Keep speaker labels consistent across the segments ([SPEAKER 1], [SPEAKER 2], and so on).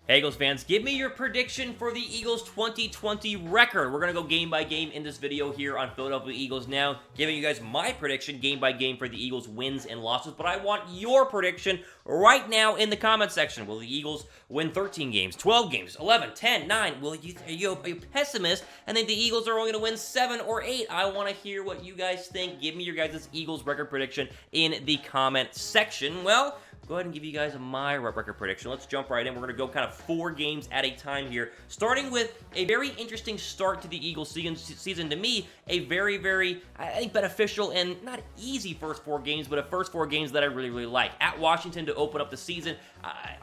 [SPEAKER 1] Hey Eagles fans, give me your prediction for the Eagles 2020 record. We're going to go game by game in this video here on Philadelphia Eagles Now, giving you guys my prediction game by game for the Eagles wins and losses, but I want your prediction right now in the comment section. Will the Eagles win 13 games, 12 games, 11, 10, 9? Are you a pessimist and think the Eagles are only going to win 7 or 8? I want to hear what you guys think. Give me your guys' Eagles record prediction in the comment section. Well, go ahead and give you guys my record prediction. Let's jump right in. We're going to go kind of 4 games at a time here, starting with a very interesting start to the Eagles season. To me, a very, I think, beneficial and not easy first 4 games, but a first 4 games that I really like. At Washington to open up the season,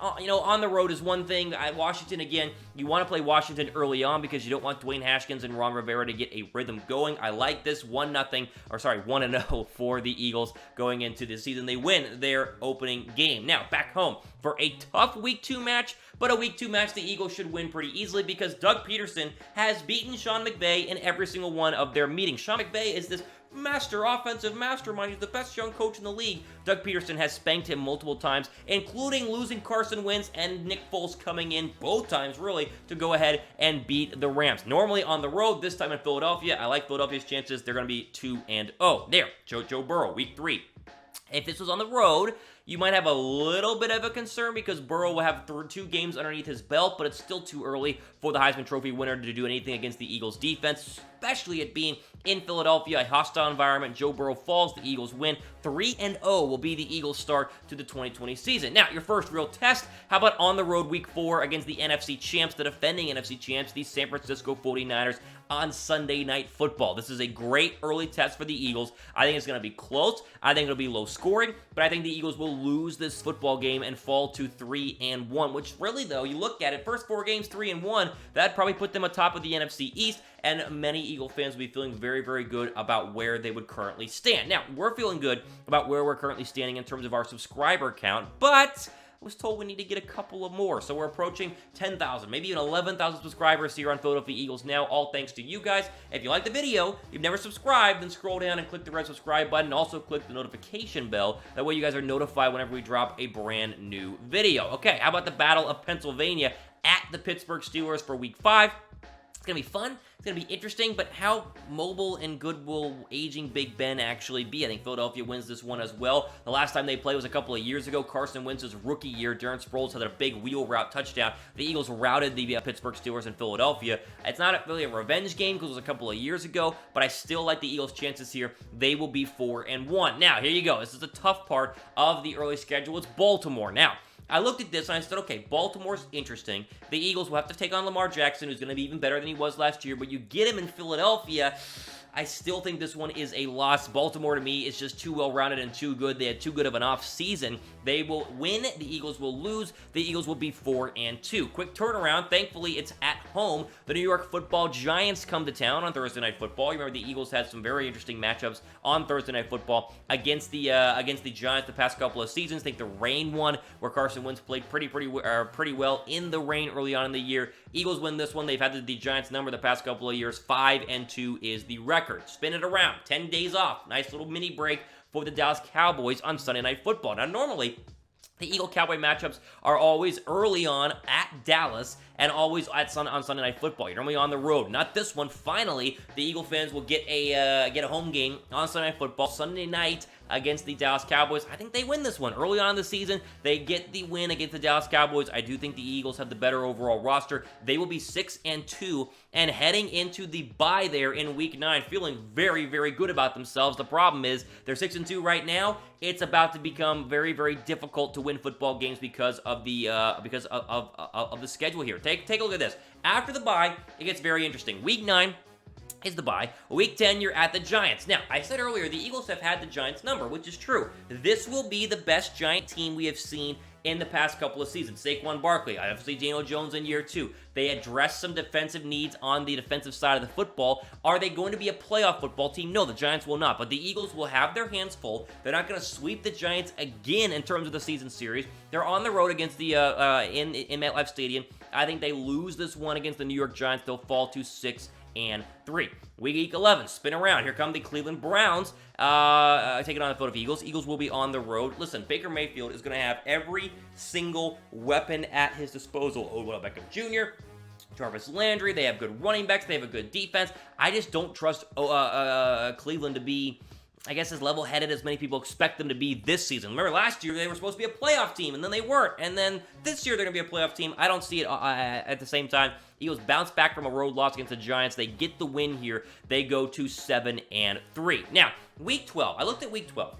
[SPEAKER 1] on the road is one thing. At Washington, again, you want to play Washington early on because you don't want Dwayne Haskins and Ron Rivera to get a rhythm going. I like this 1-0 for the Eagles going into the season. They win their opening game. Now, back home for a tough Week 2 match, but a Week 2 match the Eagles should win pretty easily because Doug Pederson has beaten Sean McVay in every single one of their meetings. Sean McVay is this master offensive mastermind. He's the best young coach in the league. Doug Pederson has spanked him multiple times, including losing Carson Wentz and Nick Foles coming in both times, really, to go ahead and beat the Rams. Normally on the road, this time in Philadelphia, I like Philadelphia's chances. They're going to be 2-0. There, Joe Burrow, Week 3. If this was on the road, you might have a little bit of a concern because Burrow will have 2 games underneath his belt, but it's still too early for the Heisman Trophy winner to do anything against the Eagles defense, especially it being in Philadelphia, a hostile environment. Joe Burrow falls, the Eagles win. 3-0 will be the Eagles' start to the 2020 season. Now, your first real test, how about on the road Week 4 against the NFC champs, the defending NFC champs, the San Francisco 49ers on Sunday Night Football. This is a great early test for the Eagles. I think it's going to be close. I think it'll be low scoring, but I think the Eagles will lose this football game and fall to 3-1, which really, though, you look at it, first 4 games, 3-1, that'd probably put them atop of the NFC East, and many Eagle fans will be feeling very good about where they would currently stand. Now, we're feeling good about where we're currently standing in terms of our subscriber count, but I was told we need to get a couple of more, so we're approaching 10,000, maybe even 11,000 subscribers here on Philadelphia Eagles Now, all thanks to you guys. If you like the video, you've never subscribed, then scroll down and click the red subscribe button, and also click the notification bell. That way you guys are notified whenever we drop a brand new video. Okay, how about the Battle of Pennsylvania at the Pittsburgh Steelers for Week 5? It's going to be fun. It's going to be interesting, but how mobile and good will aging Big Ben actually be? I think Philadelphia wins this one as well. The last time they played was a couple of years ago. Carson Wentz's rookie year. Darren Sproles had a big wheel route touchdown. The Eagles routed the Pittsburgh Steelers in Philadelphia. It's not really a revenge game because it was a couple of years ago, but I still like the Eagles' chances here. They will be 4-1. Now, here you go. This is the tough part of the early schedule. It's Baltimore. Now, I looked at this and I said, okay, Baltimore's interesting. The Eagles will have to take on Lamar Jackson, who's going to be even better than he was last year, but you get him in Philadelphia. I still think this one is a loss. Baltimore, to me, is just too well-rounded and too good. They had too good of an off-season. They will win. The Eagles will lose. The Eagles will be 4-2. Quick turnaround. Thankfully, it's at home. The New York Football Giants come to town on Thursday Night Football. You remember the Eagles had some very interesting matchups on Thursday Night Football against the Giants the past couple of seasons. I think the rain one, where Carson Wentz played pretty well in the rain early on in the year. Eagles win this one. They've had the Giants number the past couple of years. 5-2 is the record. Spin it around. 10 days off. Nice little mini break for the Dallas Cowboys on Sunday Night Football. Now, normally, the Eagle-Cowboy matchups are always early on at Dallas and always on Sunday Night Football. You're normally on the road. Not this one. Finally, the Eagle fans will get a home game on Sunday Night Football. Sunday night against the Dallas Cowboys. I think they win this one. Early on in the season, they get the win against the Dallas Cowboys. I do think the Eagles have the better overall roster. They will be 6-2 and heading into the bye there in Week 9, feeling very good about themselves. The problem is they're 6-2 right now. It's about to become very difficult to win football games because of the schedule here. Take a look at this. After the bye, it gets very interesting. Week 9 is the bye. Week 10, you're at the Giants. Now, I said earlier, the Eagles have had the Giants number, which is true. This will be the best Giant team we have seen in the past couple of seasons. Saquon Barkley, obviously Daniel Jones in year 2. They addressed some defensive needs on the defensive side of the football. Are they going to be a playoff football team? No, the Giants will not, but the Eagles will have their hands full. They're not going to sweep the Giants again in terms of the season series. They're on the road against the in MetLife Stadium. I think they lose this one against the New York Giants. They'll fall to 6 7-3. Week 11, spin around. Here come the Cleveland Browns taking on the Philadelphia Eagles. Eagles will be on the road. Listen, Baker Mayfield is going to have every single weapon at his disposal. Odell Beckham Jr., Jarvis Landry, they have good running backs, they have a good defense. I just don't trust Cleveland to be, I guess, as level-headed as many people expect them to be this season. Remember, last year they were supposed to be a playoff team, and then they weren't. And then this year they're going to be a playoff team. I don't see it at the same time. Eagles bounce back from a road loss against the Giants. They get the win here. They go to 7-3. Now, Week 12. I looked at Week 12.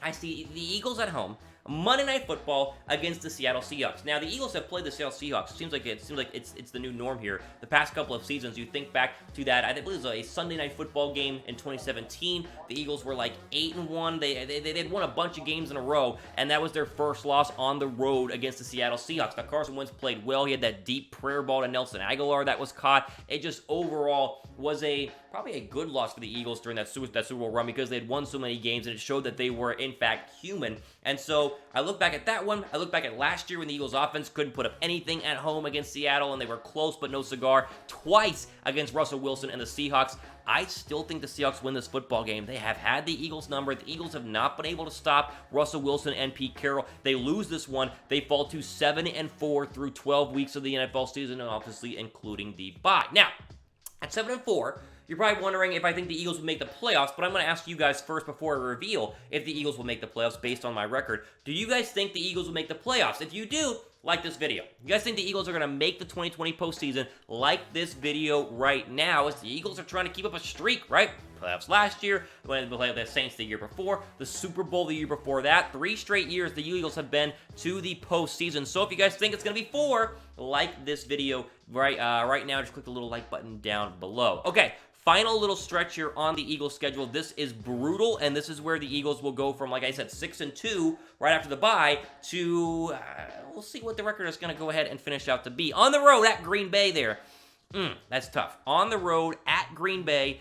[SPEAKER 1] I see the Eagles at home. Monday Night Football against the Seattle Seahawks. Now, the Eagles have played the Seattle Seahawks. It seems like it's the new norm here. The past couple of seasons, you think back to that, I believe it was a Sunday Night Football game in 2017. The Eagles were like 8-1. They'd won a bunch of games in a row, and that was their first loss on the road against the Seattle Seahawks. Now, Carson Wentz played well. He had that deep prayer ball to Nelson Aguilar that was caught. It just overall was probably a good loss for the Eagles during that Super Bowl run because they had won so many games, and it showed that they were, in fact, human. And so I look back at that one. I look back at last year when the Eagles offense couldn't put up anything at home against Seattle, and they were close but no cigar twice against Russell Wilson and the Seahawks. I still think the Seahawks win this football game. They have had the Eagles number. The Eagles have not been able to stop Russell Wilson and Pete Carroll. They lose this one. They fall to 7-4 through 12 weeks of the NFL season, and obviously including the bye. Now, at 7-4, you're probably wondering if I think the Eagles will make the playoffs, but I'm going to ask you guys first before I reveal if the Eagles will make the playoffs based on my record. Do you guys think the Eagles will make the playoffs? If you do, like this video. You guys think the Eagles are going to make the 2020 postseason? Like this video right now, as the Eagles are trying to keep up a streak, right? Playoffs last year, when they played the Saints the year before, the Super Bowl the year before that. 3 straight years the Eagles have been to the postseason. So if you guys think it's going to be 4, like this video right now. Just click the little like button down below. Okay. Final little stretch here on the Eagles schedule. This is brutal, and this is where the Eagles will go from, like I said, 6-2 right after the bye to, we'll see what the record is going to go ahead and finish out to be. On the road at Green Bay there. That's tough. On the road at Green Bay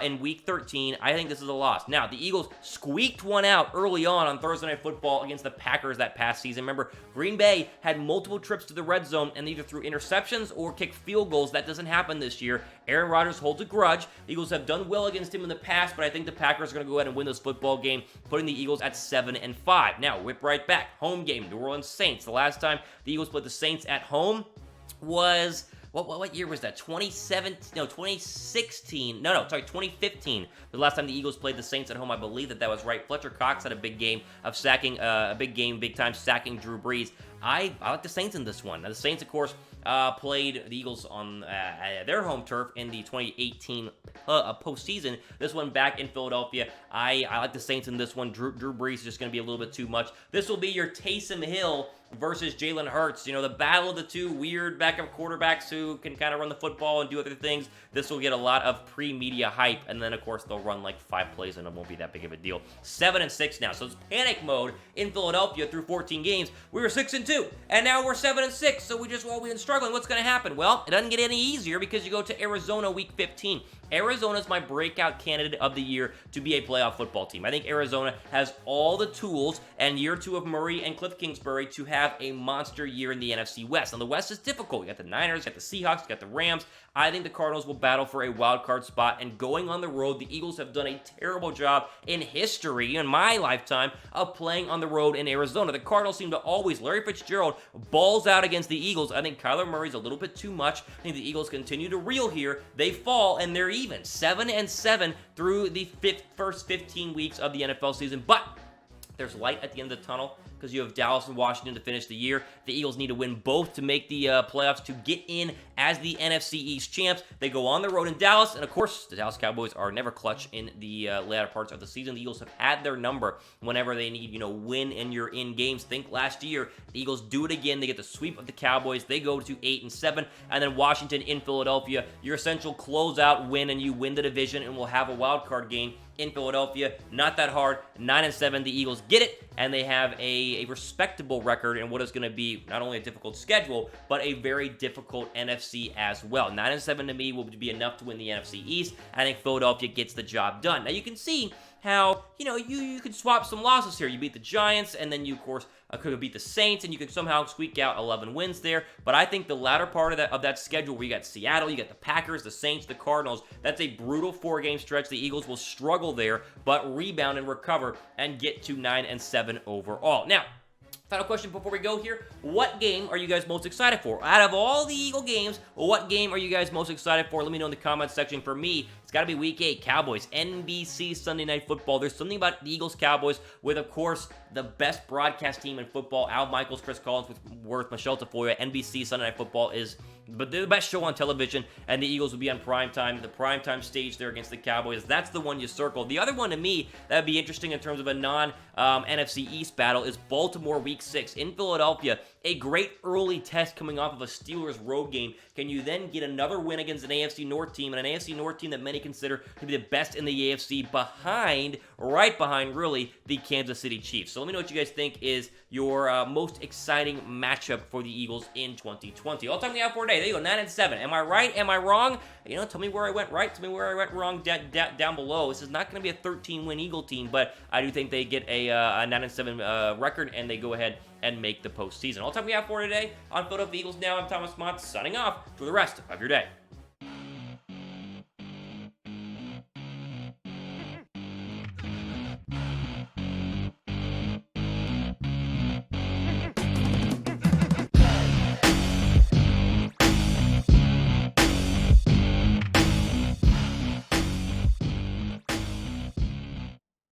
[SPEAKER 1] in Week 13, I think this is a loss. Now, the Eagles squeaked one out early on Thursday Night Football against the Packers that past season. Remember, Green Bay had multiple trips to the red zone and either threw interceptions or kicked field goals. That doesn't happen this year. Aaron Rodgers holds a grudge. The Eagles have done well against him in the past, but I think the Packers are going to go ahead and win this football game, putting the Eagles at 7-5. Now, whip right back. Home game, New Orleans Saints. The last time the Eagles played the Saints at home was... What year was that? 2016. No, sorry, 2015. The last time the Eagles played the Saints at home, I believe that was right. Fletcher Cox had a big game of sacking, big time sacking Drew Brees. I like the Saints in this one. Now, the Saints, of course, played the Eagles on their home turf in the 2018 postseason. This one back in Philadelphia. I like the Saints in this one. Drew Brees is just going to be a little bit too much. This will be your Taysom Hill versus Jalen Hurts. You know, the battle of the two weird backup quarterbacks who can kind of run the football and do other things. This will get a lot of pre-media hype, and then, of course, they'll run like 5 plays, and it won't be that big of a deal. 7-6 now, so it's panic mode in Philadelphia through 14 games. We were 6-2, and now we're 7-6, so we've been struggling. What's going to happen? Well, it doesn't get any easier because you go to Arizona Week 15. Arizona's my breakout candidate of the year to be a playoff football team. I think Arizona has all the tools, and year 2 of Murray and Cliff Kingsbury to have a monster year in the NFC West. Now, the West is difficult. You got the Niners, you got the Seahawks, you got the Rams. I think the Cardinals will battle for a wild card spot, and going on the road, the Eagles have done a terrible job in history, in my lifetime, of playing on the road in Arizona. The Cardinals seem to always, Larry Fitzgerald balls out against the Eagles. I think Kyler Murray's a little bit too much. I think the Eagles continue to reel here. They fall, and they're even 7-7 through the first 15 weeks of the NFL season, but there's light at the end of the tunnel because you have Dallas and Washington to finish the year. The Eagles need to win both to make the playoffs to get in as the NFC East champs. They go on the road in Dallas, and of course, the Dallas Cowboys are never clutch in the latter parts of the season. The Eagles have had their number whenever they need, win and you're in games. Think last year, the Eagles do it again. They get the sweep of the Cowboys. They go to 8-7, and then Washington in Philadelphia. Your essential closeout win, and you win the division, and we'll have a wild card game in Philadelphia. Not that hard. 9-7. The Eagles get it, and they have a respectable record in what is going to be not only a difficult schedule, but a very difficult NFC as well. 9-7 to me will be enough to win the NFC East. I think Philadelphia gets the job done. Now, you can see how, you could swap some losses here. You beat the Giants, and then you, of course, could have beat the Saints, and you could somehow squeak out 11 wins there. But I think the latter part of that schedule, where you got Seattle, you got the Packers, the Saints, the Cardinals, that's a brutal 4-game stretch. The Eagles will struggle there, but rebound and recover and get to 9-7 overall. Now, final question before we go here. What game are you guys most excited for? Out of all the Eagle games, what game are you guys most excited for? Let me know in the comments section. For me, it's got to be Week 8, Cowboys, NBC Sunday Night Football. There's something about the Eagles-Cowboys with, of course, the best broadcast team in football. Al Michaels, Chris Collinsworth, Michelle Tafoya. NBC Sunday Night Football is the best show on television, and the Eagles will be on primetime, the primetime stage there against the Cowboys. That's the one you circled. The other one, to me, that would be interesting in terms of a non-NFC East battle is Baltimore Week 6 in Philadelphia. A great early test coming off of a Steelers road game. Can you then get another win against an AFC North team, and an AFC North team that many consider to be the best in the AFC, right behind, really, the Kansas City Chiefs? So let me know what you guys think is your most exciting matchup for the Eagles in 2020. All the time we have for today. There you go, 9-7. Am I right? Am I wrong? Tell me where I went right. Tell me where I went wrong down below. This is not going to be a 13-win Eagle team, but I do think they get a 9-7 record, and they go ahead and make the postseason. All the time we have for today on Philadelphia Eagles Now. I'm Thomas Mott, signing off for the rest of your day.